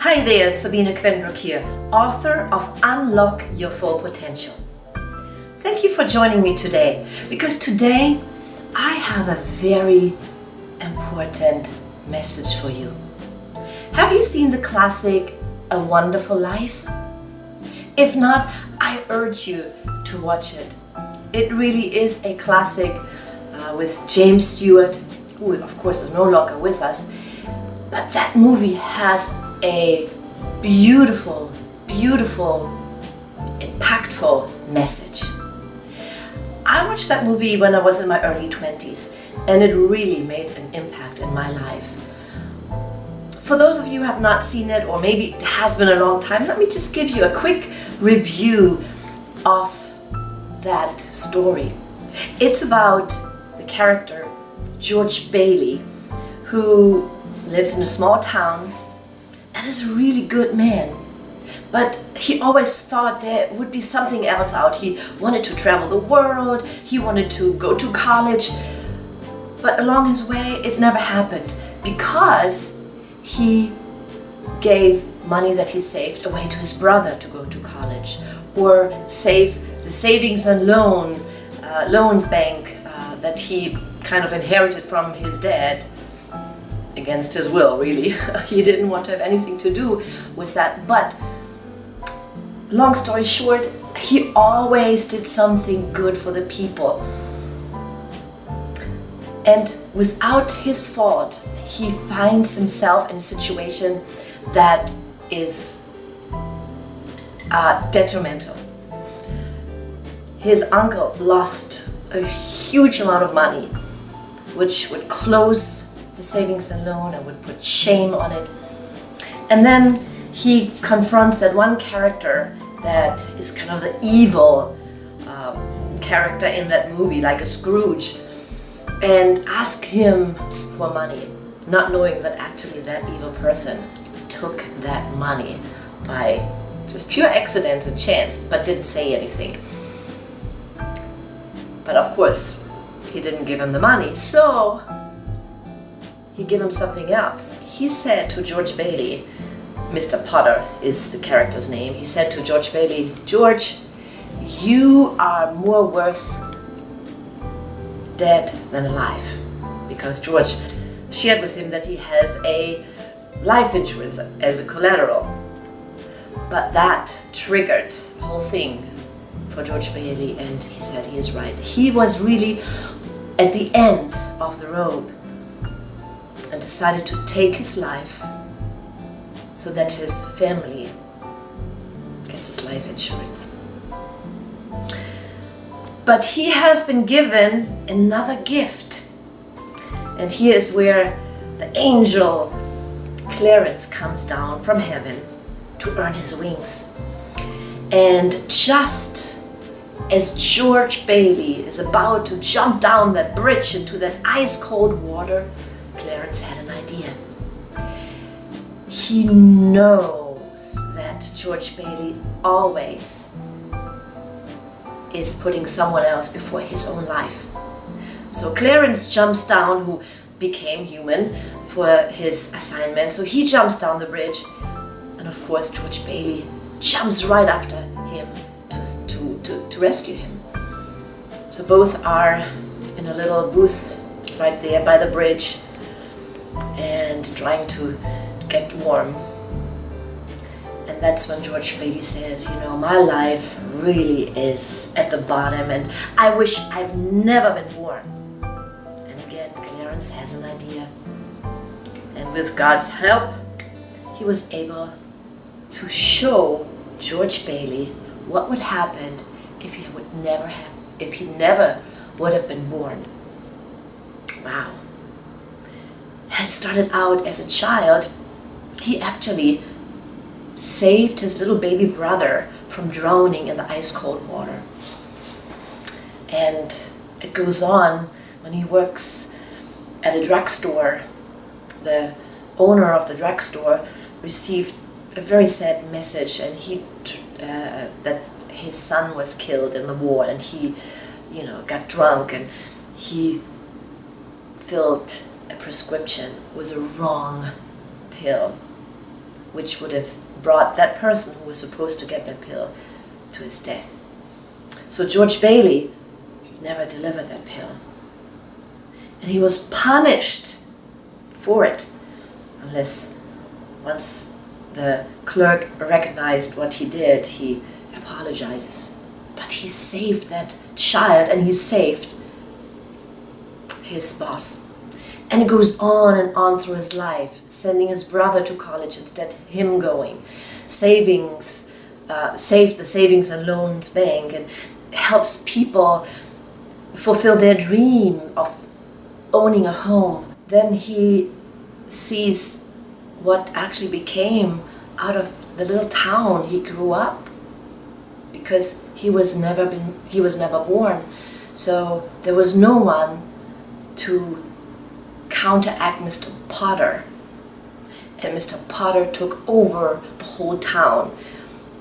Hi there, Sabine Quenbrook here, author of Unlock Your Full Potential. Thank you for joining me today, because today I have a very important message for you. Have you seen the classic A Wonderful Life? If not, I urge you to watch it. It really is a classic with James Stewart, who of course is no longer with us, but that movie has a beautiful, impactful message. I watched that movie when I was in my early 20s, and it really made an impact in my life. For those of you who have not seen it, or maybe it has been a long time, let me just give you a quick review of that story. It's about the character George Baily, who lives in a small town and is a really good man. But he always thought there would be something else out. He wanted to travel the world, he wanted to go to college, but along his way it never happened because he gave money that he saved away to his brother to go to college, or save the savings and loans bank that he kind of inherited from his dad, against his will, really. He didn't want to have anything to do with that. But long story short, he always did something good for the people. And without his fault, he finds himself in a situation that is detrimental. His uncle lost a huge amount of money, which would close the savings and loan and would put shame on it. And then he confronts that one character that is kind of the evil character in that movie, like a Scrooge, and ask him for money, not knowing that actually that evil person took that money by just pure accident and chance, but didn't say anything. But of course, he didn't give him the money, so he gave him something else. He said to George Baily, Mr. Potter is the character's name, he said to George Baily, "George, you are more worth dead than alive." Because George shared with him that he has a life insurance as a collateral. But that triggered the whole thing for George Baily, and he said he is right. He was really at the end of the road and decided to take his life so that his family gets his life insurance. But he has been given another gift, and here is where the angel Clarence comes down from heaven to earn his wings. And just as George Baily is about to jump down that bridge into that ice-cold water, Clarence had an idea. He knows that George Baily always is putting someone else before his own life. So Clarence jumps down, who became human for his assignment. So he jumps down the bridge, and of course George Baily jumps right after him to rescue him. So both are in a little booth right there by the bridge and trying to get warm. And that's when George Baily says, you know, my life really is at the bottom and I wish I've never been born. And again, Clarence has an idea. And with God's help, he was able to show George Baily what would happen if he never would have been born. Wow. And it started out as a child. He actually saved his little baby brother from drowning in the ice-cold water. And it goes on when he works at a drugstore. The owner of the drugstore received a very sad message, and that his son was killed in the war, and he, got drunk and he filled a prescription with the wrong pill. which would have brought that person who was supposed to get that pill to his death. So George Baily never delivered that pill. And he was punished for it, unless once the clerk recognized what he did, he apologizes. But he saved that child, and he saved his boss. And it goes on and on through his life, sending his brother to college instead of him going. Saved the savings and loans bank, and helps people fulfill their dream of owning a home. Then he sees what actually became out of the little town he grew up, because he was never born. So there was no one to counteract Mr. Potter. And Mr. Potter took over the whole town.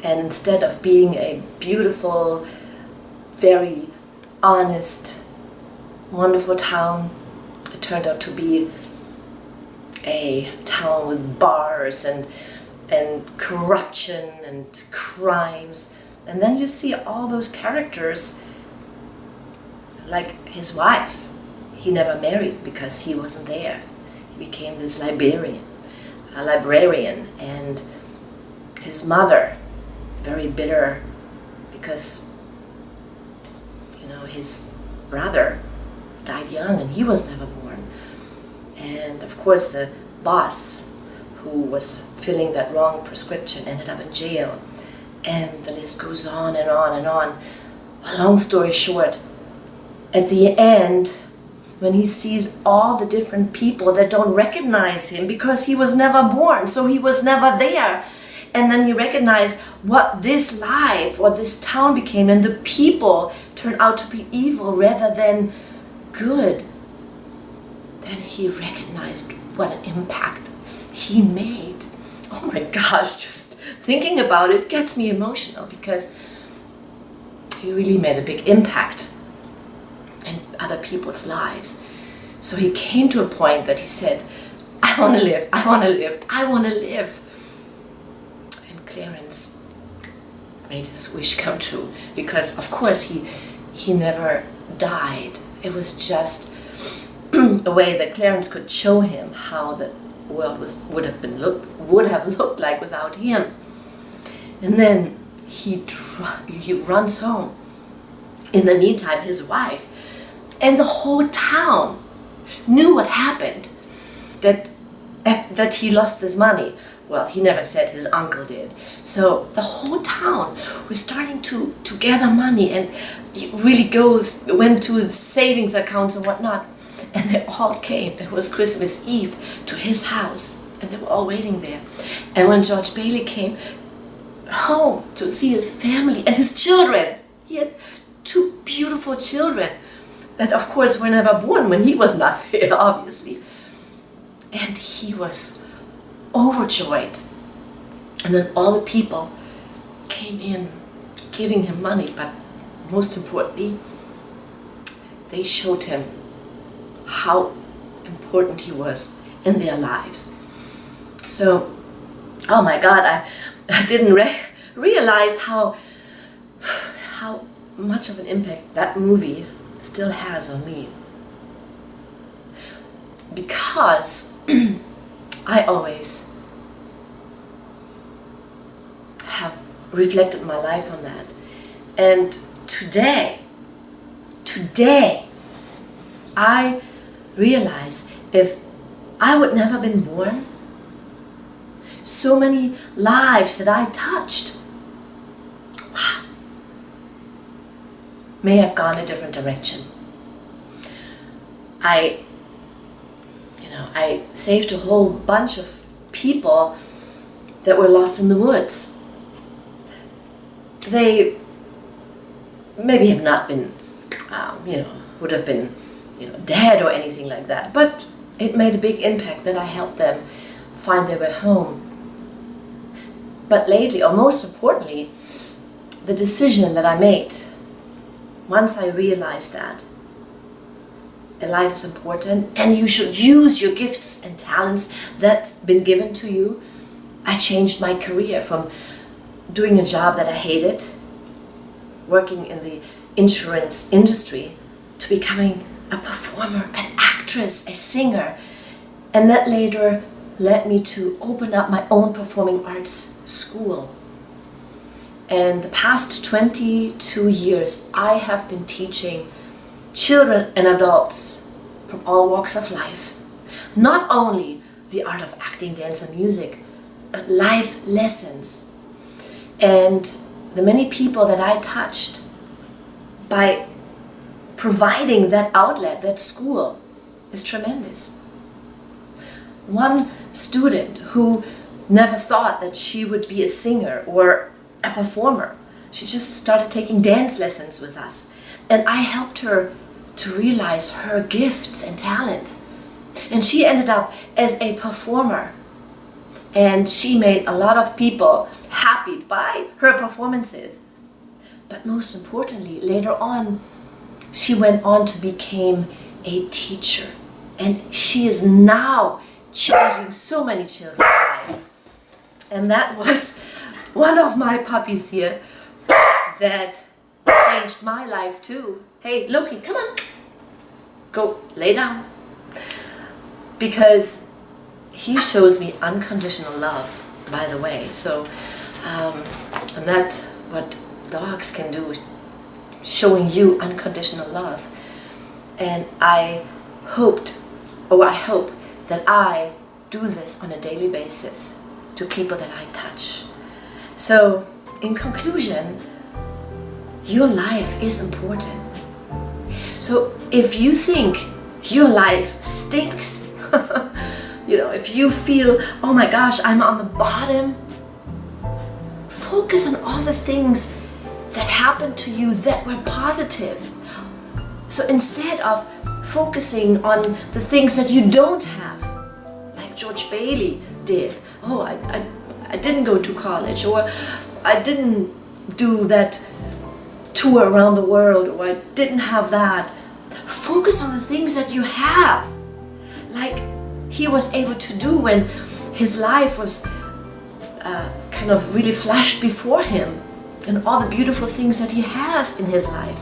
And instead of being a beautiful, very honest, wonderful town, it turned out to be a town with bars and corruption and crimes. And then you see all those characters, like his wife. He never married because he wasn't there. He became this librarian, and his mother, very bitter because, his brother died young and he was never born. And of course the boss, who was filling that wrong prescription, ended up in jail. And the list goes on and on and on. A long story short, at the end, when he sees all the different people that don't recognize him because he was never born, so he was never there, and then he recognized what this life or this town became, and the people turned out to be evil rather than good, then he recognized what an impact he made. Oh my gosh, just thinking about it gets me emotional, because he really made a big impact in other people's lives. So he came to a point that he said, I want to live, I want to live, I want to live. And Clarence made his wish come true, because of course he never died. It was just a way that Clarence could show him how the world would have looked like without him. And then he runs home. In the meantime, his wife and the whole town knew what happened, that he lost his money. Well, he never said, his uncle did. So the whole town was starting to gather money, and he really went to the savings accounts and whatnot. And they all came. It was Christmas Eve, to his house, and they were all waiting there. And when George Baily came home to see his family and his children, he had 2 beautiful children that of course were never born when he was not there, obviously. And he was overjoyed. And then all the people came in giving him money, but most importantly, they showed him how important he was in their lives. So, oh my God, I didn't realize how much of an impact that movie still has on me. Because I always have reflected my life on that. And today, I realize if I would never been born, so many lives that I touched, wow, may have gone a different direction. I saved a whole bunch of people that were lost in the woods. They maybe have not been, would have been, dead or anything like that. But it made a big impact that I helped them find their way home. But lately, or most importantly, the decision that I made, once I realized that life is important and you should use your gifts and talents that's been given to you, I changed my career from doing a job that I hated, working in the insurance industry, to becoming a performer, an actress, a singer. And that later led me to open up my own performing arts school. And the past 22 years, I have been teaching children and adults from all walks of life, not only the art of acting, dance, and music, but life lessons. And the many people that I touched by providing that outlet, that school, is tremendous. One student who never thought that she would be a singer or a performer, she just started taking dance lessons with us. And I helped her to realize her gifts and talent. And she ended up as a performer. And she made a lot of people happy by her performances. But most importantly, later on, she went on to become a teacher. And she is now changing so many children's lives. And that was one of my puppies here that changed my life too. Hey, Loki, come on. Go lay down. Because he shows me unconditional love, by the way. So, and that's what dogs can do, showing you unconditional love. And I hope that I do this on a daily basis to people that I touch. So, in conclusion, your life is important. So, if you think your life stinks, if you feel, oh my gosh, I'm on the bottom, focus on all the things that happened to you that were positive. So instead of focusing on the things that you don't have, like George Baily did, oh, I didn't go to college, or I didn't do that tour around the world, or I didn't have that. Focus on the things that you have, like he was able to do when his life was kind of really flashed before him, and all the beautiful things that he has in his life.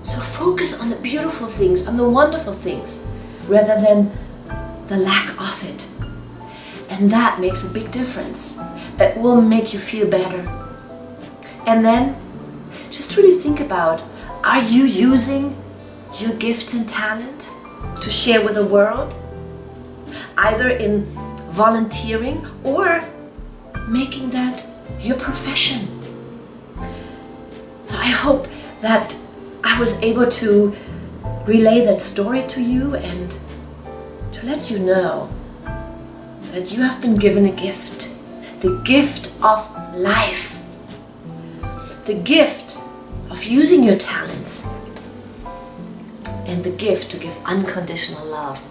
So focus on the beautiful things, on the wonderful things, rather than the lack of it. And that makes a big difference. It will make you feel better. And then just really think about, are you using your gifts and talent to share with the world? Either in volunteering or making that your profession. So I hope that I was able to relay that story to you and to let you know that you have been given a gift, the gift of life, the gift of using your talents, and the gift to give unconditional love,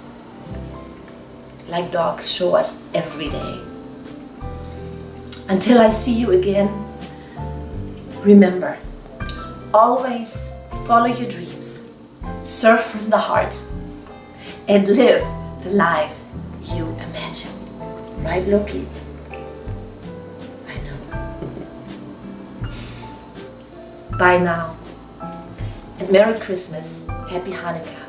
like dogs show us every day. Until I see you again, remember, always follow your dreams, serve from the heart, and live the life you imagine. Right, Loki? I know. Bye now. And Merry Christmas. Happy Hanukkah.